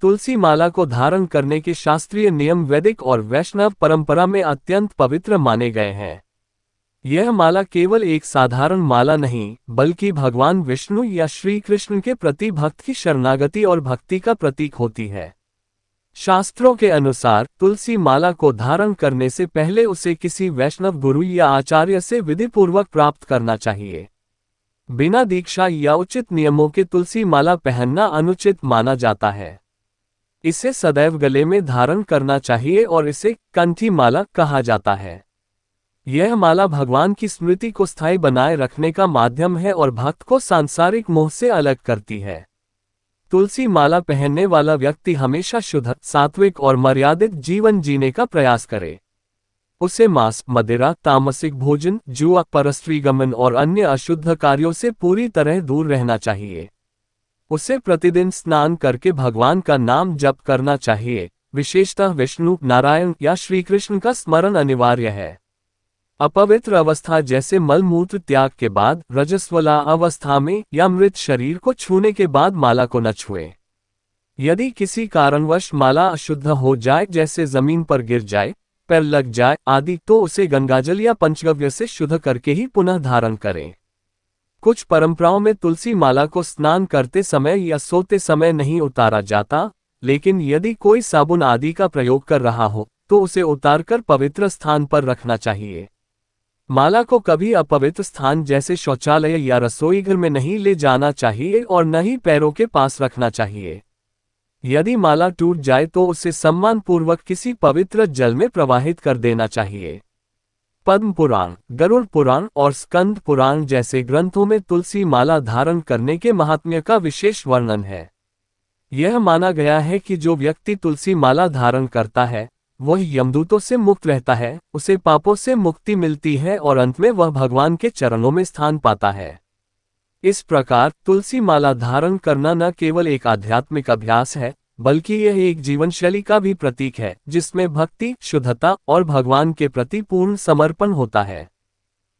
तुलसी माला को धारण करने के शास्त्रीय नियम वैदिक और वैष्णव परंपरा में अत्यंत पवित्र माने गए हैं। यह माला केवल एक साधारण माला नहीं, बल्कि भगवान विष्णु या श्री कृष्ण के प्रति भक्त की शरणागति और भक्ति का प्रतीक होती है। शास्त्रों के अनुसार तुलसी माला को धारण करने से पहले उसे किसी वैष्णव गुरु या आचार्य से विधिपूर्वक प्राप्त करना चाहिए। बिना दीक्षा या उचित नियमों के तुलसी माला पहनना अनुचित माना जाता है। इसे सदैव गले में धारण करना चाहिए और इसे कंठी माला कहा जाता है। यह माला भगवान की स्मृति को स्थायी बनाए रखने का माध्यम है और भक्त को सांसारिक मोह से अलग करती है। तुलसी माला पहनने वाला व्यक्ति हमेशा शुद्ध, सात्विक और मर्यादित जीवन जीने का प्रयास करे। उसे मांस, मदिरा, तामसिक भोजन, जुआ, परस्त्रीगमन और अन्य अशुद्ध कार्यों से पूरी तरह दूर रहना चाहिए। उसे प्रतिदिन स्नान करके भगवान का नाम जप करना चाहिए, विशेषतः विष्णु, नारायण या श्री कृष्ण का स्मरण अनिवार्य है। अपवित्र अवस्था जैसे मलमूत्र त्याग के बाद, रजस्वला अवस्था में या मृत शरीर को छूने के बाद माला को न छुएं। यदि किसी कारणवश माला अशुद्ध हो जाए, जैसे जमीन पर गिर जाए, पैर लग जाए आदि, तो उसे गंगाजल या पंचगव्य से शुद्ध करके ही पुनः धारण करें। कुछ परंपराओं में तुलसी माला को स्नान करते समय या सोते समय नहीं उतारा जाता, लेकिन यदि कोई साबुन आदि का प्रयोग कर रहा हो तो उसे उतारकर पवित्र स्थान पर रखना चाहिए। माला को कभी अपवित्र स्थान जैसे शौचालय या रसोई घर में नहीं ले जाना चाहिए और न ही पैरों के पास रखना चाहिए। यदि माला टूट जाए तो उसे सम्मानपूर्वक किसी पवित्र जल में प्रवाहित कर देना चाहिए। पद्म पुराण, गरुड़ पुराण और स्कंद पुराण जैसे ग्रंथों में तुलसी माला धारण करने के महात्म्य का विशेष वर्णन है। यह माना गया है कि जो व्यक्ति तुलसी माला धारण करता है वह यमदूतों से मुक्त रहता है, उसे पापों से मुक्ति मिलती है और अंत में वह भगवान के चरणों में स्थान पाता है। इस प्रकार तुलसी माला धारण करना न केवल एक आध्यात्मिक अभ्यास है, बल्कि यह एक जीवनशैली का भी प्रतीक है, जिसमें भक्ति, शुद्धता और भगवान के प्रति पूर्ण समर्पण होता है।